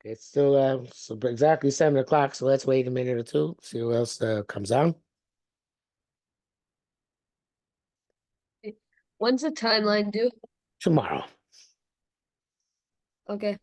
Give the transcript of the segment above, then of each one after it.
It's still so exactly 7 o'clock. So let's wait a minute or two, see who else comes on. When's the timeline due? Tomorrow. Okay.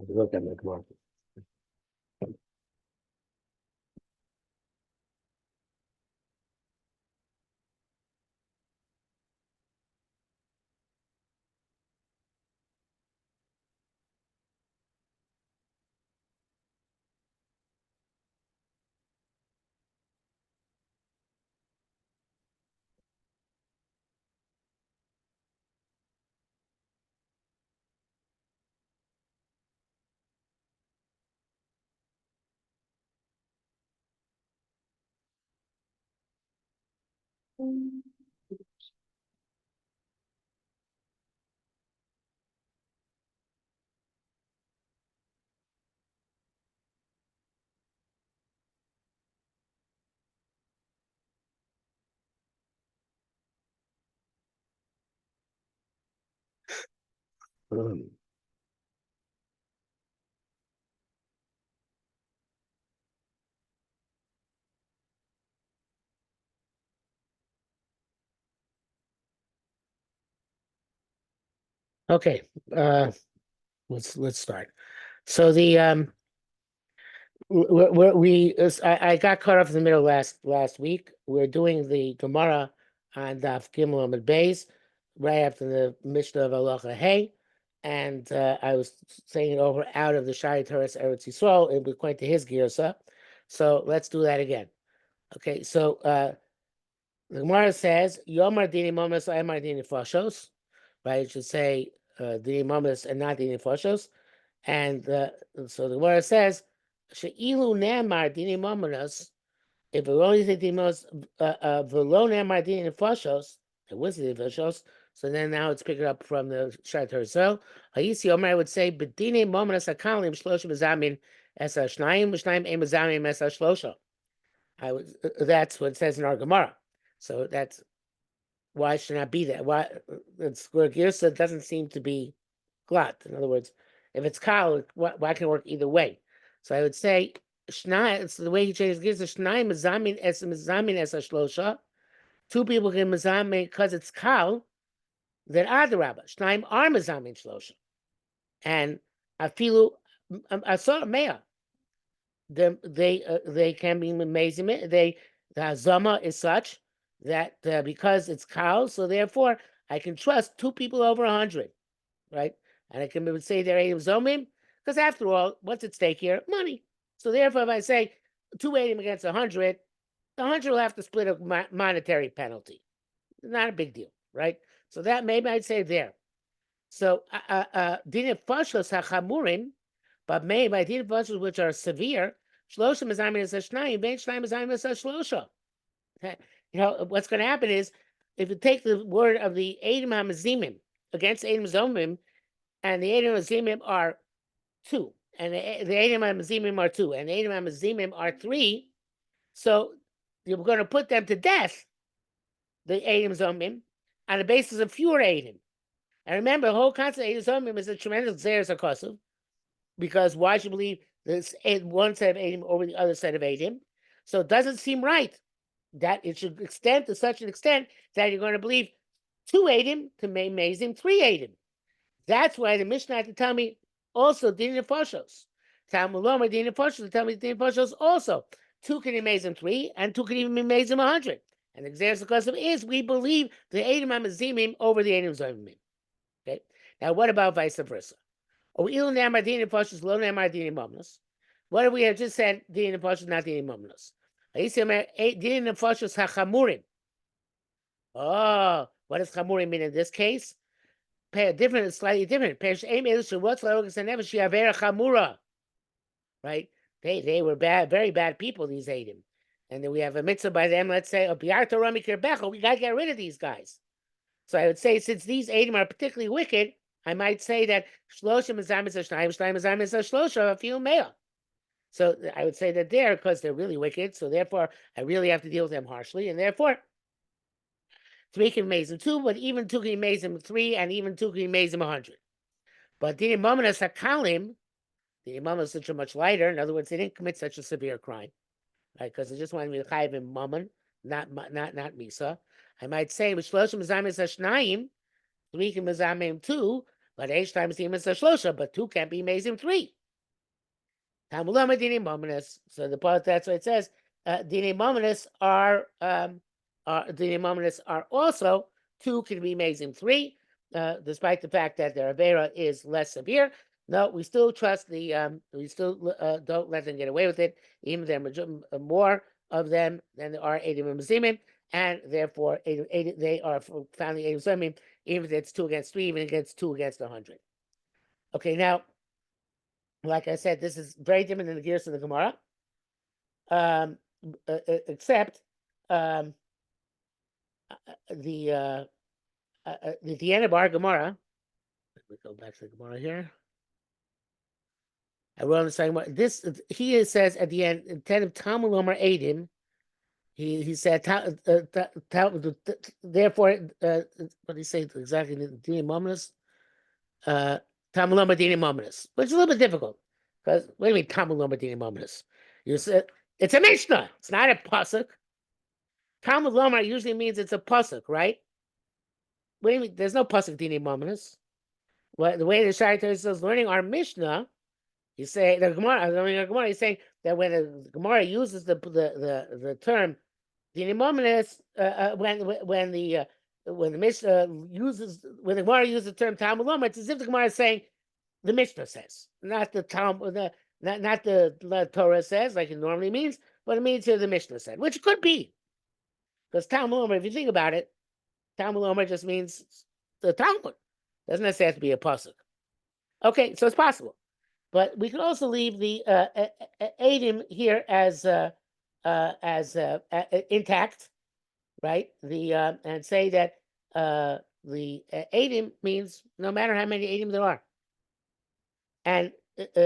Look at me, come on. Okay, let's start. So I got cut off in the middle last week. We're doing the Gemara on Daf Gimel Amud Beis right after the Mishnah of Halacha Hey, and I was saying it over out of the Shari Torres Eretz Yisrael, and we're going to his Girsa. So let's do that again. Okay, so the Gemara says Yomar Dini Momas Ayamar Dini Foshos, right? It should say Dini Momas and not Dini Foshos. And so the Gemara says, "She'ilu ne'amar dini momenos." If it only said dimos v'lo ne'amar dini nefashos, it was the nefashos. So then now it's picking up from the Shad Herzl. Hayisi Omer would say, "B'dini momenos akalim shlosh mezamin es hashnayim v'shnayim ein mezamin es hashlosha." That's what it says in our Gemara. So that's why should not be that? Why it's Girsa doesn't seem to be glut. In other words, if it's kal, why can it work either way? So I would say shnai. It's the way he changes gives the shnai mezamin es a shlosha. Two people can mezamin because it's kal. Then adarabba shnaim are mezamin shlosha, and afilu asor mea. They can be amazing. The hazama is such that because it's kal, so therefore I can trust two people over 100, right? And I can say they're Eidim Zomim, because after all, what's at stake here? Money. So therefore, if I say 280 against 100, the 100 will have to split a monetary penalty. Not a big deal, right? So that maybe I'd say there. So Dinah Fashos HaChamurim, but maybe by Dinah Fashos which are severe, Shloshim is Amin as Shnayim, Ben Shnayim is Amin as Shlosha. You know, what's going to happen is, if you take the word of the Eidim HaMazimim against Eidim Zomim, and the Eidim HaMazimim are 2, and the Eidim HaMazimim are 2, and the Eidim HaMazimim are 3, so you're going to put them to death, the Eidim Zomim, on the basis of fewer Eidim. And remember, the whole concept of Eidim Zomim is a tremendous Zeres HaKosuv, because why should you believe this one set of Eidim over the other set of Eidim? So it doesn't seem right that it should extend to such an extent that you're going to believe 2 Eidim to Mazim 3 Eidim. That's why the Mishnah had to tell me also Din Nefoshos. Talmud Din Nefoshos, tell me Din Nefoshos also. 2 can be Mazim 3, and 2 can even be Mazim 100. And the example custom is we believe the Eidim HaMazimim over the Eidim Zomim. Okay. Now, what about vice versa? What if we have just said Din Nefoshos, not Din Momenos? Din Nefoshos HaChamurim. Oh, what does Chamurim mean in this case? Different, slightly different. Right? They were bad, very bad people, these Eidim. And then we have a mitzvah by them, let's say, we got to get rid of these guys. So I would say, since these Eidim are particularly wicked, I might say that Shloshim Mezayim Shnayim, Shnayim Mezayim Shlosha, Afilu Mea. So I would say that there, because they're really wicked, so therefore I really have to deal with them harshly, and therefore 3 can be mazim 2, but even 2 can be mazim 3, and even 2 can be mazim 100. But the Imamonas Hakalim, the Imamonas, which are much lighter, in other words, they didn't commit such a severe crime, right? Because they just wanted to be chayiv in mammon, not misa. I might say with Shloshim Mezayim Shnayim, 3 can mezamim 2, but H times the Shlosha, but 2 can't be mazim 3. Tamulama Dine Mominus. So the part, that's what it says. Dine Mominus are also 2 can be mazim 3, despite the fact that their avera is less severe. No, we still trust the we still don't let them get away with it, even there are more of them than there are Eidim and Mazimim, and therefore they are found the Eidim Zomim, even if it's 2 against 3, even against 2 against 100. Okay, now, like I said, this is very different than the gears of the Gemara, except the at the end of our Gemara. Let me go back to the Gemara here. I wrote on the side. This he says at the end, instead of Talmud Omer Eidim, he said therefore what did he say exactly? Dini Mominus, Talmud Omer Dini Mominus, which is a little bit difficult because what do you mean Talmud Omer Dini Mominus? You said it's a Mishnah. It's not a pasuk. Talmud Omer usually means it's a pasuk, right? What do you mean? There's no pasuk Dini Mominus. Well, the way the Shai is learning our Mishnah. You say the Gemara. He's saying that when the Gemara uses the term "dinimominus," when the Mishnah uses when the Gemara uses the term Talmud Lomar, it's as if the Gemara is saying the Mishnah says, not the Talmud, not the Torah says, like it normally means, but it means here the Mishnah said, which could be, because Talmud Lomar, if you think about it, Talmud Lomar just means the Talmud. Doesn't necessarily have to be a pasuk. Okay, so it's possible. But we could also leave the Eidim here as intact, right? And say that the Eidim means no matter how many Eidim there are. And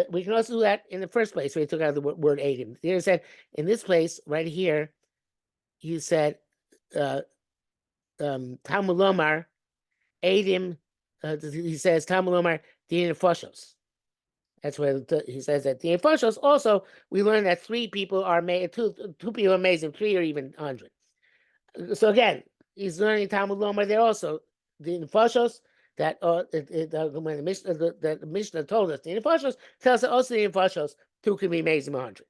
we can also do that in the first place where he took out the word Eidim. He said in this place right here, he said Talmud Lomar Eidim. He says Talmud Lomar Din Foshos. That's where he says that the Infoshos also, we learn that 3 people are made, two people are amazing, 3 or even 100. So again, he's learning Talmud Lomar there also. The Infoshos that when the Mishnah told us, the Infoshos tells us also the Infoshos 2 can be amazing 100.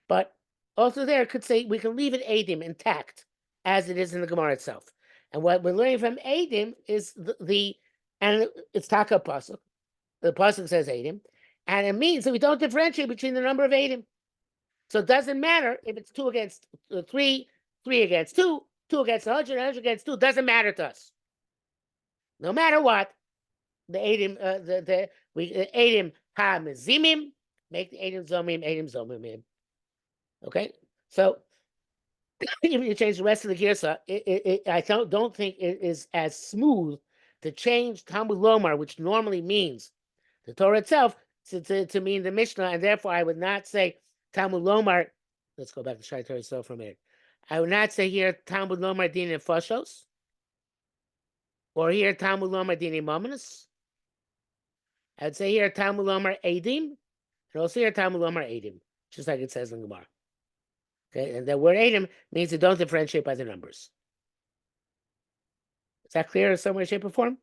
But also there could say we can leave it Eidim intact as it is in the Gemara itself. And what we're learning from Eidim is and it's Taka Pasuk. The Pasuk says Eidim. And it means that we don't differentiate between the number of Eidim. So it doesn't matter if it's 2 against 3, 3 against 2, 2 against 100, 100 against 2. It doesn't matter to us. No matter what, the Eidim, Eidim ha-mezimim, make the Eidim zomim. Okay? So, even if you change the rest of the girsa, I don't think it is as smooth to change Talmud Lomar, which normally means the Torah itself, to mean the Mishnah, and therefore I would not say Talmud Lomar. Let's go back to Shai Torah itself for a minute. I would not say here Talmud Lomar Din Foshos, or here Talmud Lomar Din Mominus. I would say here Talmud Lomar Eidim, and also here Talmud Lomar Eidim, just like it says in Gemara. Okay, and the word Eidim means you don't differentiate by the numbers. Is that clear in some way, shape, or form?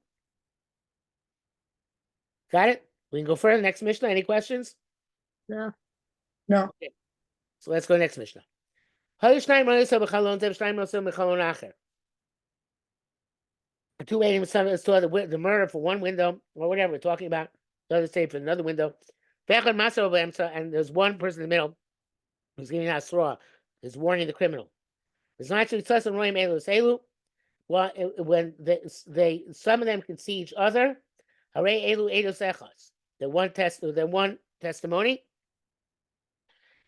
Got it? We can go further. Next Mishnah. Any questions? No. Okay. So let's go next Mishnah. Two Eidim saw the murder for one window, or whatever we're talking about. The other say for another window. And there's one person in the middle who's giving out straw, is warning the criminal. It's not actually well, when they some of them can see each other. The one testimony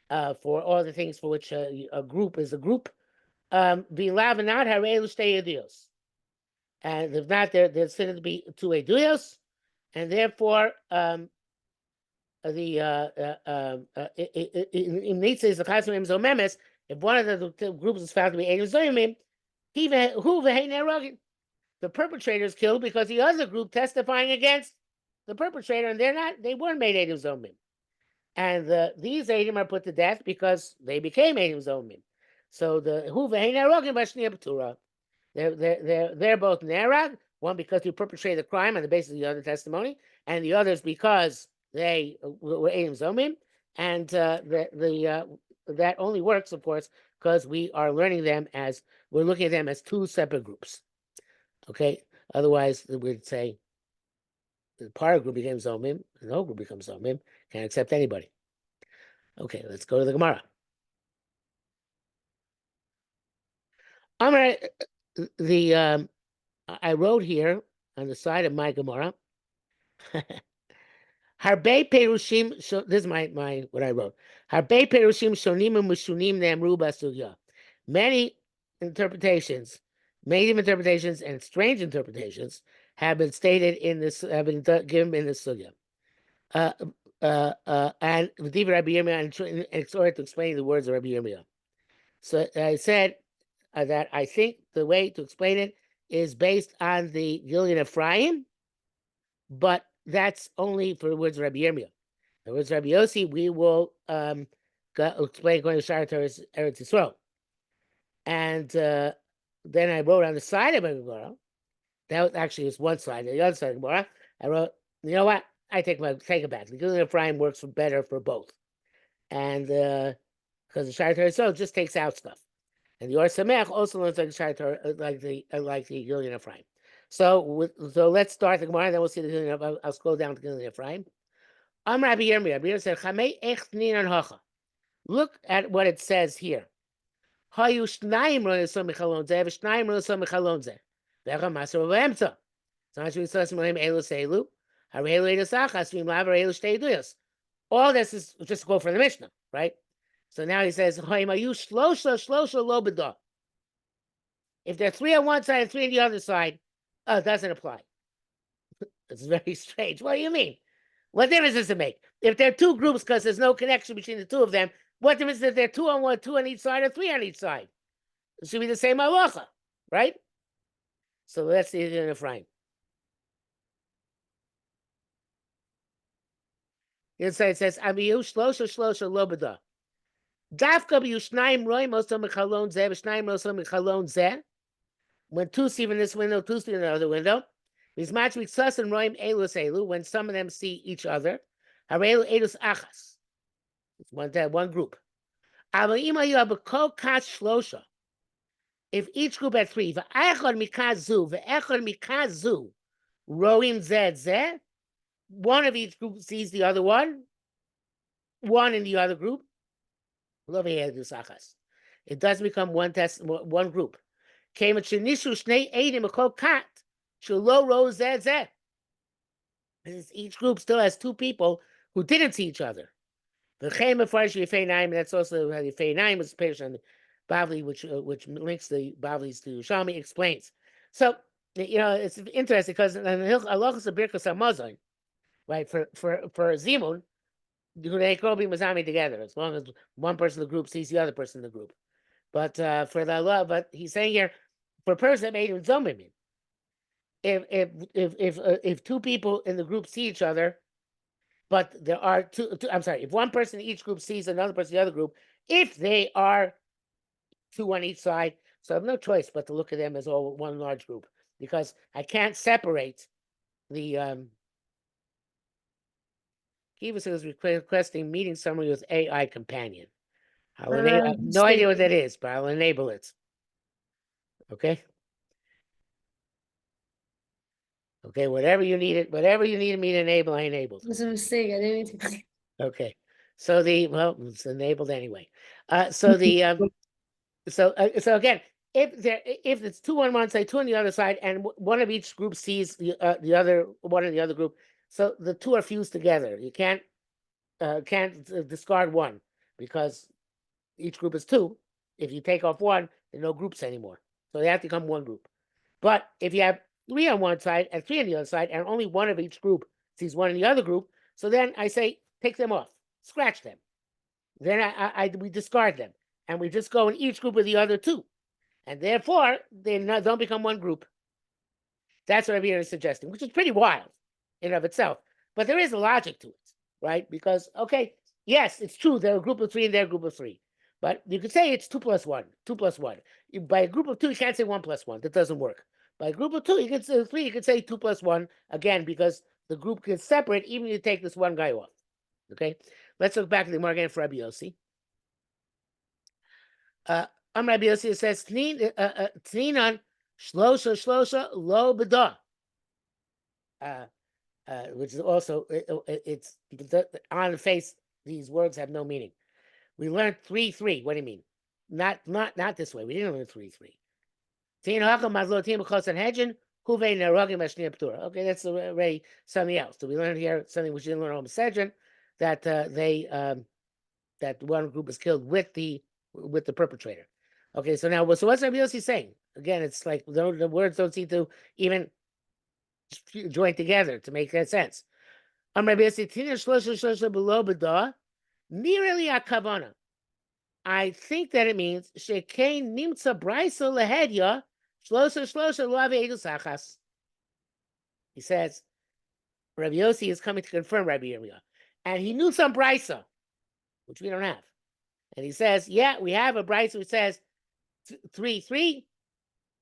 for all the things for which a group is a group. And and if not, there's considered to be two eduyos, and therefore in Nitza is the Chasmim Zomemes. If one of the groups is found to be Eidim Zoyimim, who the perpetrator is killed because the other group testifying against the perpetrator, and they weren't made Eidim Zomim. And these Eidim are put to death because they became Eidim Zomim. So the Hu Ve'Hein Erogim B'Shnei B'Tura. They're both Nerag, one because you perpetrated the crime on the basis of the other testimony, and the others because they were Eidim Zomim, and that only works, of course, because we are learning them as we're looking at them as two separate groups. Okay, otherwise we'd say the part group becomes Zomim, and the whole group becomes Zomim. Can't accept anybody. Okay, let's go to the Gemara. I wrote here on the side of my Gemara. Harbe perushim. So this is my what I wrote. Harbe perushim shonim u'mushunim ne'amru basugya. Many interpretations, and strange interpretations have been stated in this. Have been given in this sugya. And Divrei Rabbi Yirmiyah, in order to explain the words of Rabbi Yirmiyah. So I said that I think the way to explain it is based on the Gilead Ephraim, but that's only for the words of Rabbi Yirmiyah. The words of Rabbi Yossi, we will explain going to Shara Torah's Eretz Yisrael. And then I wrote on the side of my Gemara, that was actually just one slide, the other side of the Gemara, I wrote, you know what? I take it back. The Gilead Ephraim works better for both. And because the Shara Torah just takes out stuff. And the Or Sameach also learns like the Shara Torah, like the Gilead Ephraim. So let's start the Gemara, and then we'll see the Gilead. I'll scroll down to Gilead Ephraim. Rabbi Yirmiyah. Rabbi Yirmiyah said, Chamei ech ninan hacha. Look at what it says here. Hayu shnayim ro'nesam michalon zeh, v'shnayim ro'nesam michalon zeh. V'echa maser v'emtza. So much we saw some of him elu seilu. Harelu edus achas v'im lav harelu shtei eduyos. All this is just to go for the Mishnah, right? So now he says, Ha'imayu shlosha lo b'dah. If there are three on one side and three on the other side, it doesn't apply. It's very strange. What do you mean? What difference does it make? If there are two groups because there's no connection between the two of them, what difference is there two on one, two on each side, or three on each side? It should be the same halacha, right? So let's see it in Ephraim. Inside it says, Amiyu shlosha lo b'dah. Dafka b'yushnayim roim osam mechalon zeh, v'shnayim osam mechalon zeh. When two see in this window, two see in the other window. Mizmach mitzas and roim elus elu. When some of them see each other, harelu elus achas. It's one group. Avaima you have a kol kas shlosha. If each group had three, v'echad mikazu, v'echad mikazu, roim zeh. One of each group sees the other one. One in the other group. It does become one group. Each group still has two people who didn't see each other. That's also how the Yefei was paged on the Bavli, which links the Bavlis to Shami, explains. So it's interesting because in Halachas of Birkas Hamazon, right, for Zimun, they could be Mazami together as long as one person in the group sees the other person in the group. But for the Allah, but he's saying here, for a person that made him Zomim, if two people in the group see each other, but there are two, I'm sorry, if one person in each group sees another person in the other group, if they are two on each side, so I have no choice but to look at them as all one large group, because I can't separate the Kiva is requesting meeting summary with AI companion. I have no idea what that is, but I'll enable it. Okay. Okay, whatever you need me to enable, I enabled. It was a mistake. I didn't mean to. Okay. So it's enabled anyway. So again, if it's two on one side, two on the other side, and one of each group sees the other one in the other group, so the two are fused together. You can't discard one because each group is two. If you take off one, there are no groups anymore. So they have to become one group. But if you have 3 on one side and 3 on the other side, and only one of each group sees one in the other group. So then I say, take them off, scratch them. Then we discard them, and we just go in each group of the other 2, and therefore they don't become one group. That's what Rabbi is suggesting, which is pretty wild in of itself. But there is a logic to it, right? Because, okay, yes, it's true. They're a group of 3 and they're a group of 3. But you could say it's 2 plus 1, 2 plus 1. By a group of 2, you can't say 1 plus 1. That doesn't work. By a group of 2, you can say 3, you can say 2 plus 1, again, because the group gets separate even if you take this one guy off. Okay? Let's look back at the Gemara again for Rabbi Yossi. Rabbi Yossi says, Tninan shlosha lo b'da. Which is also, it's on the face, these words have no meaning. We learned 3-3. What do you mean? Not this way. We didn't learn 3-3. Okay, that's already something else. So we learned here something which we didn't learn on Sedron, that that one group was killed with the perpetrator. Okay, so now, so what's Rabbi Yossi saying? Again, it's like the words don't seem to even join together to make that sense. Rabbi Yossi, nearly a kavana. I think that it means shekain nimtza brisa lehedya shlosha lo edus achas. He says Rabbi Yossi is coming to confirm Rabbi Yirmiyah, and he knew some brisa, which we don't have. And he says, yeah, we have a brisa which says 3-3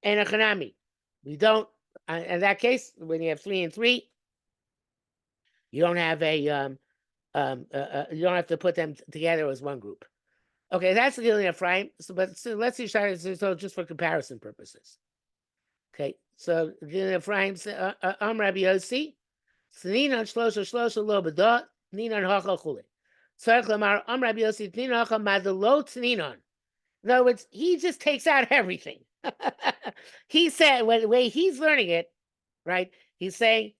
and a chanami. We don't. In that case, when you have 3 and 3, you don't have a you don't have to put them together as one group. Okay, that's the Gilin Ephraim. Let's see, so just for comparison purposes. Okay, so Gilin Ephraim, Rabbi Yossi, Tninan shlosha lo b'da, Tninan hacha chule. Tzarich lamar, Rabbi Yossi, Tninan hacha madalo Tninan. In other words, he just takes out everything. He said, the way he's learning it, right? He's saying,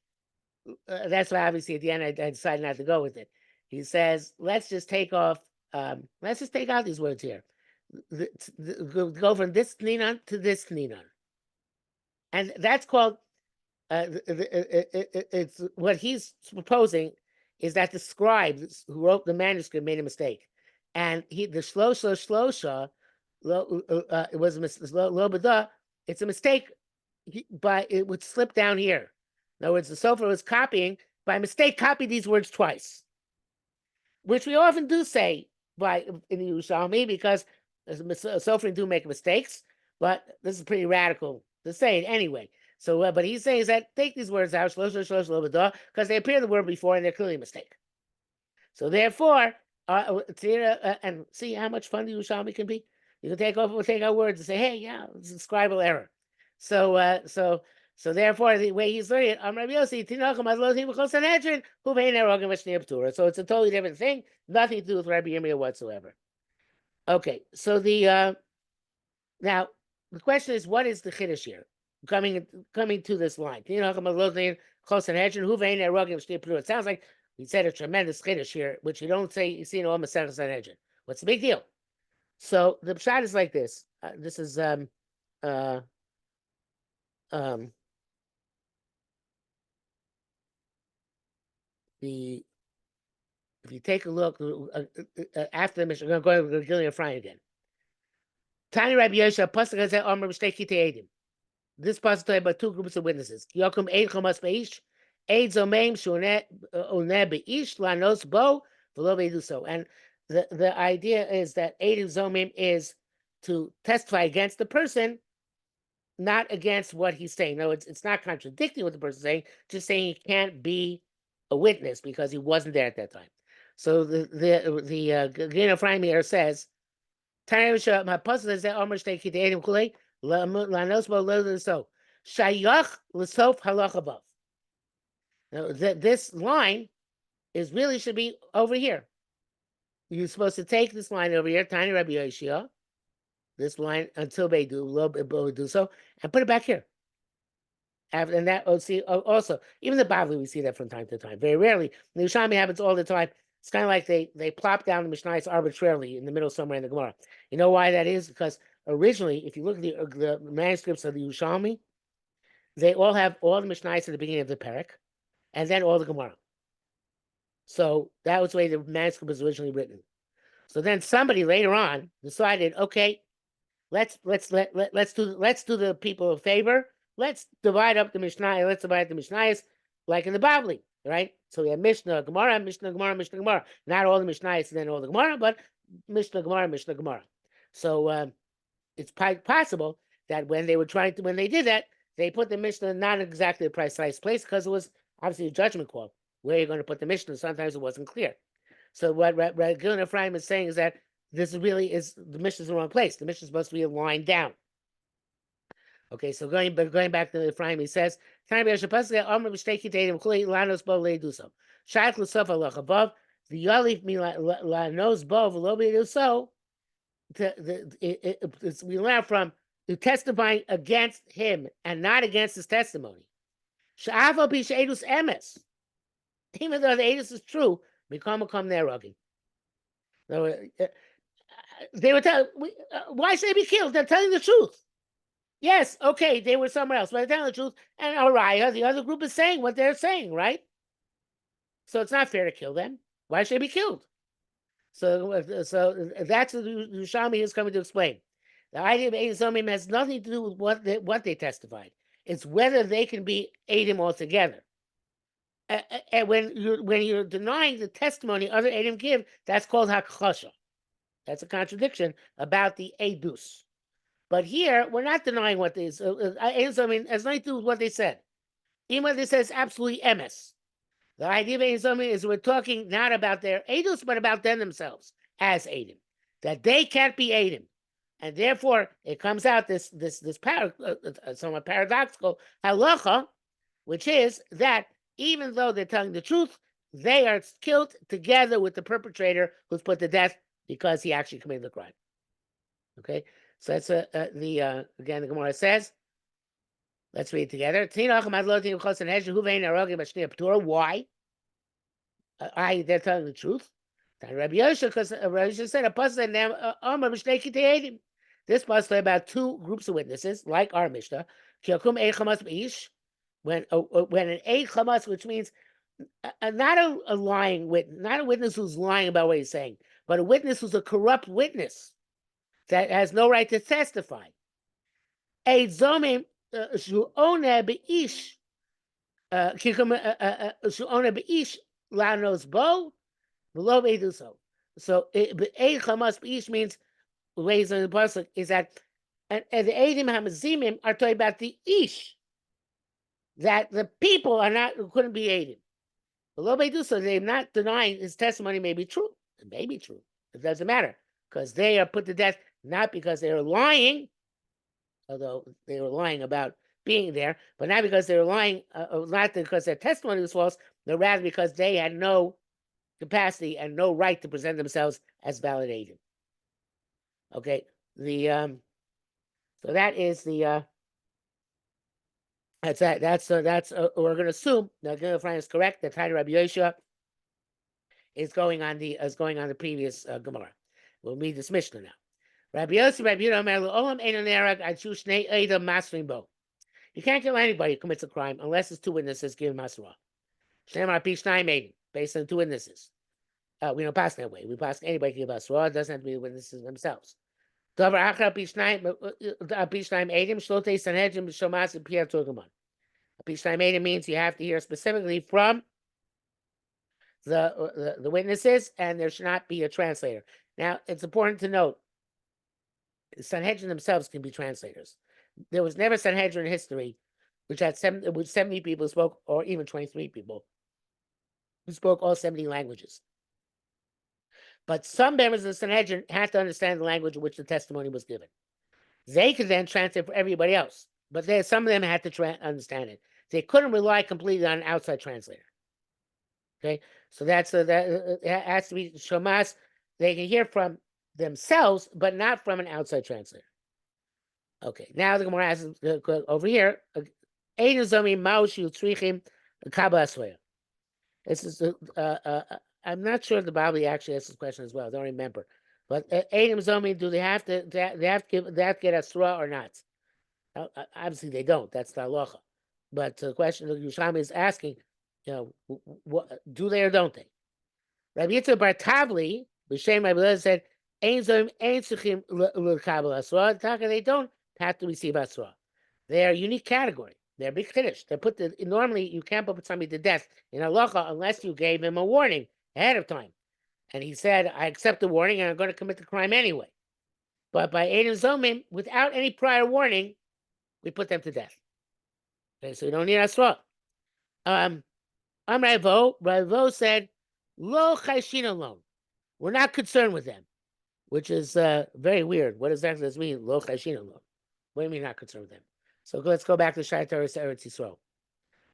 that's why obviously at the end I decided not to go with it. He says, let's just take out these words here. Go from this Tninan to this Tninan. And that's called, it's what he's proposing is that the scribe who wrote the manuscript made a mistake. And the shlosha, it was lo b'da, it's a mistake, but it would slip down here. In other words, the Sofer was copying, by mistake, copied these words twice, which we often do say in the Yerushalmi, because Sofer do make mistakes, but this is pretty radical to say it anyway. So, but he's saying is that take these words out, because they appear in the word before and they're clearly a mistake. So therefore, and see how much fun the Yerushalmi can be. You can take out words and say, hey, yeah, it's a scribal error. So therefore, the way he's learning it, so it's a totally different thing, nothing to do with Rabbi Yirmiyah whatsoever. Okay, so now the question is, what is the chiddush here? Coming to this line. It sounds like we said a tremendous chiddush here, which you don't say you see in all Maseches Sanhedrin. What's the big deal? So the pshat is like this. This is if you take a look after the mission, I'm going to go to Gillian Fry again. Tani Rabbi Yosha, pasuk has said, "Omer b'shtei kitei edim." This pasuk talks about 2 groups of witnesses. Yokum eid chomas beish, eid zomeim shuneh beish lanos bo v'lo veidu so. And the idea is that eid zomim is to testify against the person, not against what he's saying. No, it's not contradicting what the person's saying, just saying he can't be a witness because he wasn't there at that time. So the Gilin Ephraim here says, my puzzle is that Omer shtei kitei edim kulei lanos bo lo so shayach l'sof halach above. Now this line should be over here. You're supposed to take this line over here, Tiny Rabbi Yoshia, this line until they do so, and put it back here. And that also, even the Bavli, we see that from time to time. Very rarely. The Yerushalmi happens all the time. It's kind of like they plop down the Mishnayos arbitrarily in the middle somewhere in the Gemara. You know why that is? Because originally, if you look at the manuscripts of the Yerushalmi, they all have all the Mishnayos at the beginning of the parak, and then all the Gemara. So that was the way the manuscript was originally written. So then somebody later on decided, okay, let's do the people a favor. Let's divide up the Mishnah. Let's divide the Mishnayos like in the Bavli, right? So we have Mishnah, Gemara, Mishnah, Gemara, Mishnah, Gemara. Not all the Mishnayos and then all the Gemara, but Mishnah, Gemara, Mishnah, Gemara. So it's possible that when they did that, they put the Mishnah not exactly the precise place because it was obviously a judgment call where you're going to put the Mishnah. Sometimes it wasn't clear. So what Gil Ephraim is saying is that this really is the Mishnah's in the wrong place. The Mishnah is supposed to be a line down. Okay, so going back to Ephraim, he says, "Time above the yalif lanos bov lo so." We learn from testifying against him and not against his testimony. Even though the edus is true, they were telling, why should they be killed? They're telling the truth. Yes, okay, they were somewhere else, but they're telling the truth. And Araya, the other group, is saying what they're saying, right? So it's not fair to kill them. Why should they be killed? So that's what the Yerushalmi is coming to explain. The idea of Eidim Zomim has nothing to do with what they testified. It's whether they can be Eidim altogether. And when you're denying the testimony other Eidim give, that's called Hakchasha. That's a contradiction about the Eidus. But here, we're not denying what they said. Eidim Zomim has nothing to do with what they said. Even what they said is absolutely emes. The idea of Eidim Zomim is we're talking not about their Eidus, but about them themselves as Eidim. That they can't be Eidim. And therefore, it comes out this somewhat paradoxical halacha, which is that even though they're telling the truth, they are killed together with the perpetrator who's put to death because he actually committed the crime. Okay, so that's again the Gemara says. Let's read together. Why? They're telling the truth. Rabbi Yehoshua, because Rabbi Yehoshua said a pasuk and this pasuk about two groups of witnesses, like our Mishnah. When an eid chamas, which means not a lying witness, not a witness who's lying about what he's saying, but a witness who's a corrupt witness that has no right to testify. Eid zomim shu'one beish shu'one beish lanos bo below eduso. So eid chamas beish means the ways in the pasuk is that and the eidim hamazimim are talking about the ish, that the people couldn't be eidim. Below eduso, they're not denying his testimony may be true. It may be true. It doesn't matter because they are put to death not because they are lying, although they were lying about being there, but not because they were lying, not because their testimony was false, but rather because they had no capacity and no right to present themselves as validated. Okay, so that is the that's that. That's we're going to assume that Gil Ephraim is correct. That Tiny Rabbi Yehoshua is going on the previous Gemara. We'll read this Mishnah now. Rabbi Yossi, Rabbi Yehuda, Omer Olam Einon Nerag Achu Shnei Eidim Masrin Bo. You can't kill anybody who commits a crime unless it's two witnesses give Masra. Shneimar Pi Shnai Eidim, based on two witnesses. We don't pass that way. We pass anybody can give Masra. It doesn't have to be the witnesses themselves. Dover Achra Pi Shnai Eidim Shlote Sanhedrin Shomas and Pia Turgaman. Pi Shnai Eidim means you have to hear specifically from the witnesses, and there should not be a translator. Now, it's important to note, Sanhedrin themselves can be translators. There was never Sanhedrin in history which had 70 people who spoke, or even 23 people who spoke all 70 languages. But some members of the Sanhedrin had to understand the language in which the testimony was given. They could then translate for everybody else, but some of them had to understand it. They couldn't rely completely on an outside translator. Okay, so that has to be Shomas. They can hear from themselves, but not from an outside translator. Okay, now the Gemara asks over here. This is I'm not sure if the Bible actually asks this question as well. I don't remember. But Eidim Zomi, do they have to get a straw or not? Obviously they don't. That's the halacha. But the question that Yerushalmi is asking, what do they or don't they? Rabbi Yitzchak Bar Tavli, B'Shem Rabbi Eliezer said, "Ein zoim ein tzuchim l'kabel asra." They don't have to receive asra. They are a unique category. They're big kiddush. Normally you can't put somebody to death in halacha unless you gave him a warning ahead of time. And he said, "I accept the warning, and I'm going to commit the crime anyway." But by Ein Zomim, without any prior warning, we put them to death. Okay, so we don't need asra. Ravo said, "Lo chayshin alone." We're not concerned with them, which is very weird. What does that mean? Lo chayshin alone. What do you mean not concerned with them? So let's go back to Shai Teres Eretz Yisrael.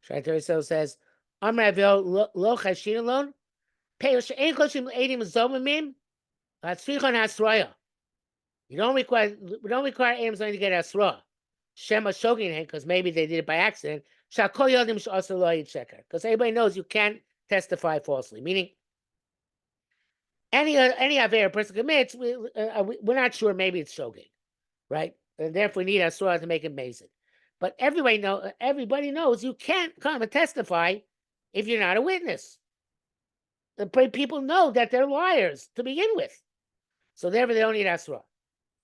Shai Teres says, Ravo lo chayshin alone. Pei she'en choshim edim zomimim. Tzrichon hasroya. We don't require Amos only to get asra. Shema shogin, because maybe they did it by accident. Shakol yodim she'asr lo sheker, because everybody knows you can't testify falsely. Meaning, any aver a person commits, we're not sure. Maybe it's shogin, right? And therefore, we need asra to make it mazid. But everybody knows you can't come and testify if you're not a witness. The people know that they're liars to begin with, so therefore they don't need asra.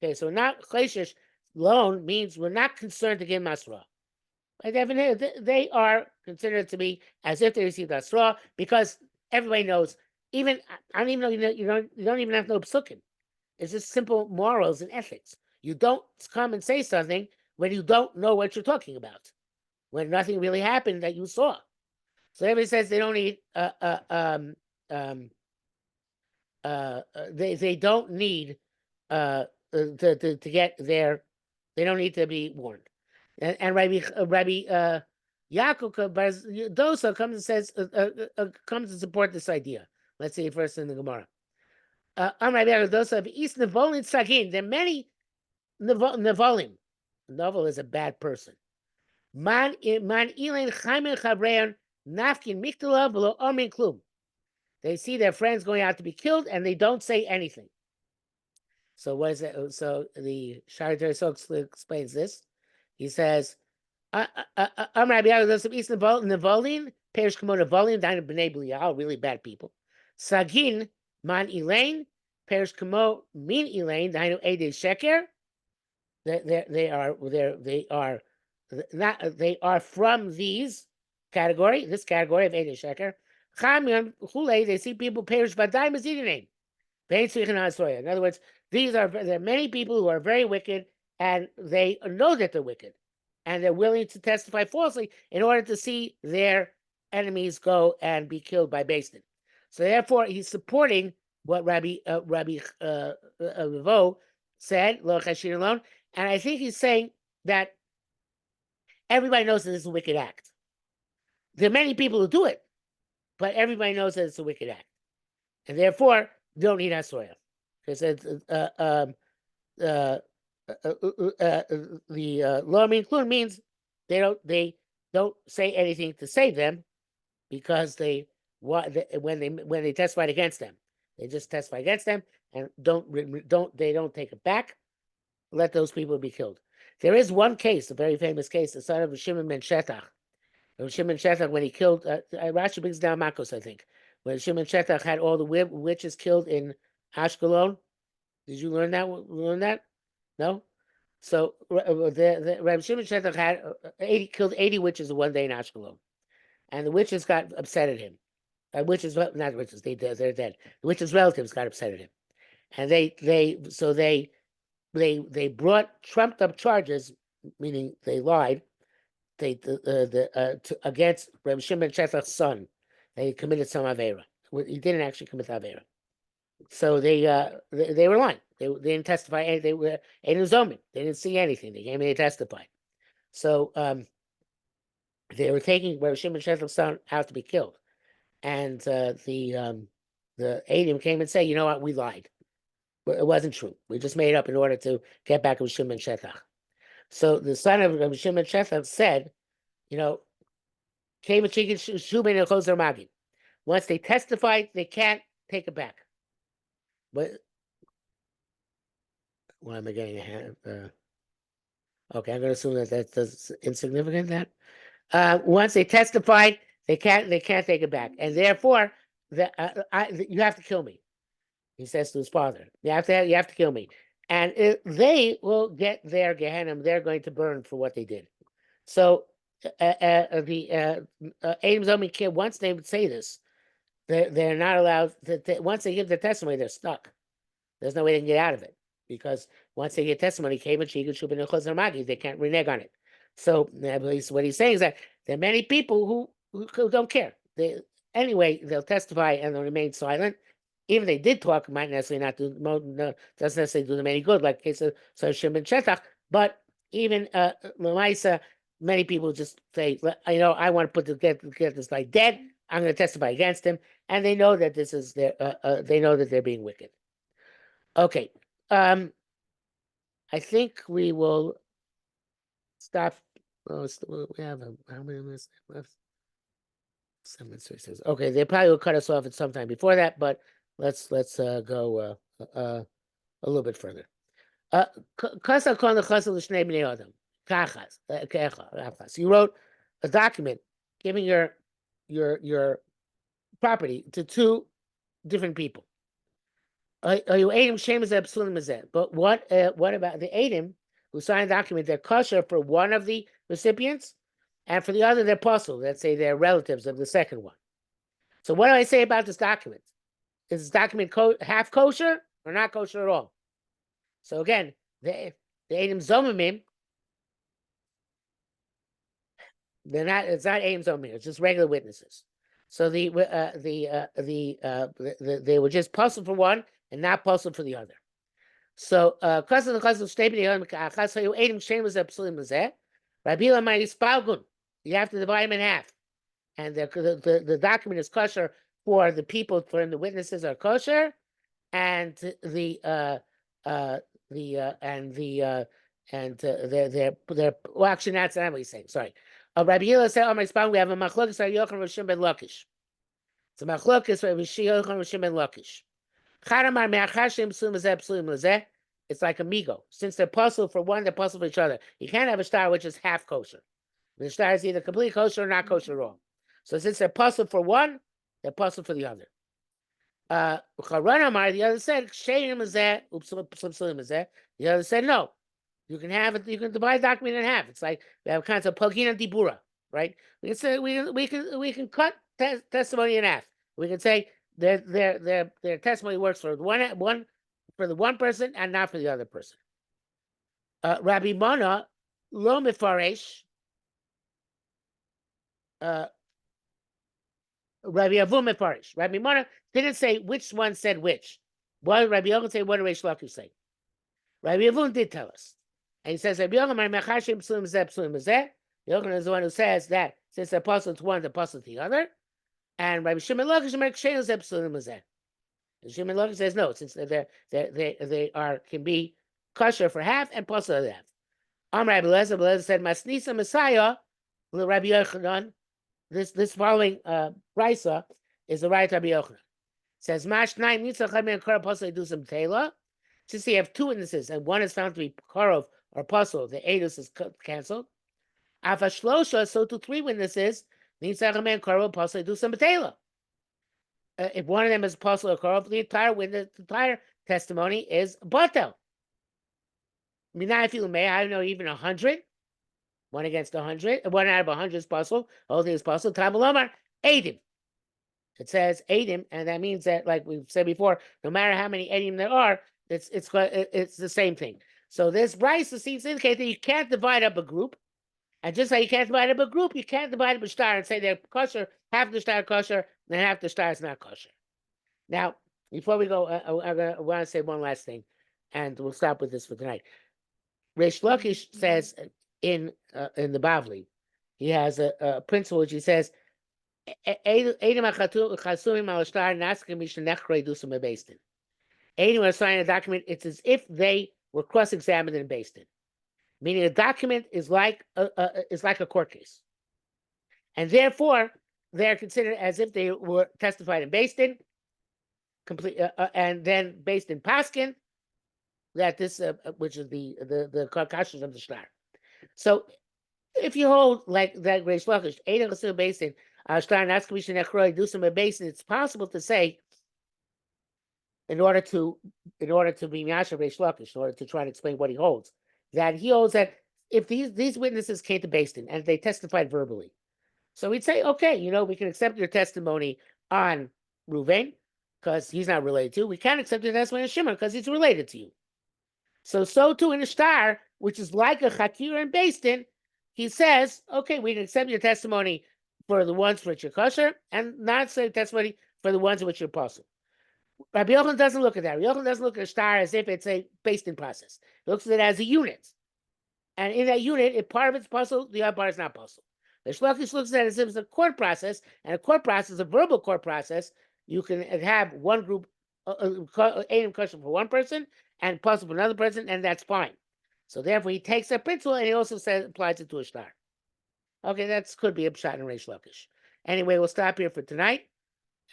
Okay, so not chayshish loan means we're not concerned to give them asra. They are considered to be as if they received asra because everybody knows. Even I don't even know you don't even have to know psukim. It's just simple morals and ethics. You don't come and say something when you don't know what you're talking about, when nothing really happened that you saw. So everybody says they don't need they don't need to get their, they don't need to be warned. And Rabbi Yaakov Dosa comes and says comes to support this idea. Let's see first in the Gemara. Rabbi Yaakov Dosa of East Nevolim Sagin. There are many Nevolim. Novel is a bad person. Man Ilain Chaimin Chavreon Nafkin Miktala below Omin Klum. They see their friends going out to be killed, and they don't say anything. So what is it? So the Shari Teresok explains this. He says, Rabbi Yaakov East Nevolin, Perish Kamo Nevolin, Dina B'nai B'lial, really bad people. Sagin, Man Elaine, Perish Kamo Min Elaine, Dina Ede Sheker. They are from this category of Ede Sheker. Chamion Chule, they see people perish Vadai Mazidinain. In other words, there are many people who are very wicked, and they know that they're wicked, and they're willing to testify falsely in order to see their enemies go and be killed by Beis Din. So therefore, he's supporting what Rabbi Ravo said, Lo Chashin alone, and I think he's saying that everybody knows that this is a wicked act. There are many people who do it, but everybody knows that it's a wicked act, and therefore don't need Asroya, because the law include means they don't say anything to save them, because when they testified against them, they just testify against them and don't take it back. Let those people be killed. There is one case, a very famous case, the son of Shimon ben Shetach. Shimon Shetach, when he killed Rashi brings down Makos, I think, when Shimon Shetach had all the witches killed in Ashkelon. Did you learn that? No. So Rabbi Shimon Shetach had killed 80 witches in one day in Ashkelon, and the witches got upset at him. Not witches, they're dead. The witches' relatives got upset at him, and they brought trumped up charges, meaning they lied. Against Rabbi Shimon Shetach's son. They committed some avera. He didn't actually commit avera. So they were lying. They didn't testify. They were zomin. They didn't see anything. They came in and testified. So they were taking Rabbi Shimon Shetach's son out to be killed, and the Adim came and said, "You know what? We lied. It wasn't true. We just made it up in order to get back with Shimon Shetach." So the son of Rabbi Shimon Shetach said, once they testified, they can't take it back. But why am I getting a hand? Okay, I'm going to assume that's insignificant. That Once they testified, they can't take it back, and therefore, you have to kill me. He says to his father, you have to kill me, and they will get their Gehenna. They're going to burn for what they did. So the Adam's only kid. Once they would say this, they're not allowed. Once they give the testimony, they're stuck. There's no way they can get out of it, because once they get testimony, they can't renege on it. So what he's saying is that there are many people who don't care. Anyway, they'll testify and they'll remain silent. Even if they did talk, might necessarily not do doesn't necessarily do them any good, like case of Shimon Shetach. But even Lamaisa, many people just say, I want to get this guy dead. I'm going to testify against him, and they know that this is they know that they're being wicked. Okay. I think we will stop. Oh, we have how many minutes left? 7 minutes, 3 says. Okay, they probably will cut us off at some time before that, but let's go a little bit further. You wrote a document giving your property to 2 different people. But what about the Adam who signed a document? They're kosher for one of the recipients, and for the other, they're possible. Let's say they're relatives of the second one. So what do I say about this document? Is this document half kosher or not kosher at all? So again, the Adam Zomimim, they're not. It's not Adam Zomimim. It's just regular witnesses. So they were just possible for one and not possible for the other. So, you have to divide them in half, and the document is kosher for the people, for the witnesses are kosher, and they're well, actually that's not what he's saying. Sorry. Rabbi Hillel said, "Oh my spine, we have a machlokes Yochanan Rishon ben Lakish. It's a machlokes Rabbi Yochanan Rishon ben Lakish. It's like amigo. Since they're puzzled for one, they're puzzled for each other. You can't have a star which is half kosher. The star is either completely kosher or not kosher at all. So since they're puzzled for one, they're puzzled for the other. The other said, the other said, no. You can have it, you can divide the document in half. It's like we have a concept of Pogina Dibura, right? We can say we can cut testimony in half. We can say their testimony works for one for the one person and not for the other person. Rabbi Mona lo mefaresh. Rabbi Avu mefaresh. Rabbi Mona didn't say which one said which. What Rabbi Yochanan say? What did Reish Lakish say? Rabbi Avun did tell us, and he says Rabbi Yochanan is the one who says that since the apostle to one, the apostle to the other. And Rabbi Shimon Lakish Shimon Lakish says no, since they can be kosher for half and apostle to half. Rabbi Lezer said Masnisa Messiah, Rabbi Yochanan. This following brisa is the right Rabbi Yochanan. Says Mash 9 Nitzachim and Kor apostle do some tela. Since you have 2 witnesses and one is found to be Korov or apostle, the edus is cancelled. Afashlosha, so to 3 witnesses, Nitzachim and Korov apostle do some tela. If one of them is apostle or Korov, the entire testimony is batel. If you may, I don't know, even 100. 1 against 100. 1 out of 100 is possible. Whole thing is possible. Tamalomar, Adim. It says Adim, and that means that, like we've said before, no matter how many Adim there are, it's the same thing. So this brisa seems to indicate that you can't divide up a group, and just like you can't divide up a group, you can't divide up a star and say they're kosher, half the star kosher, and half the star is not kosher. Now, before we go, I want to say one last thing, and we'll stop with this for tonight. Reish Lakish says in the Bavli, he has a principle which he says, Anyone signing a document, it's as if they were cross-examined in Beis Din. Meaning a document is like a court case. And therefore, they're considered as if they were testified in Beis Din, and then Beis Din Paskin, that this, which is the concussions of the shtar. So if you hold like that Reish Lakish, Eidim Chassim Basin, Shtar Nas Kamishin Echroi, do some basin, it's possible to say, in order to be Yasha Reish Lakish, in order to try and explain what he holds, that he holds that if these witnesses came to Basin and they testified verbally, so we'd say, okay, we can accept your testimony on Ruvain because he's not related to you. We can't accept your testimony on Shimon because he's related to you. So too in a star, which is like a Chakir and Basin, he says, okay, we can accept your testimony for the ones for which you're kosher and not say testimony for the ones in which you're possible. Rabbi Yochanan doesn't look at that. Rabbi Yochanan doesn't look at a star as if it's a Basin process. He looks at it as a unit. And in that unit, if part of it's puzzle, the other part is not puzzle. The Shlokish looks at it as if it's a court process, and a court process, a verbal court process, you can have one group, aim question for one person, and puzzle for another person, and that's fine. So therefore, he takes that principle, and he also says applies it to a star. Okay, that could be a pshat in Reish Lakish. Anyway, we'll stop here for tonight,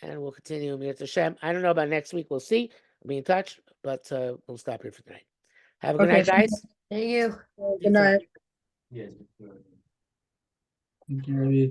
and we'll continue with Hashem. I don't know about next week. We'll see. I'll be in touch, but we'll stop here for tonight. Have a good night, guys. Thank you. Good night. Yes. Thank you, Rabbi.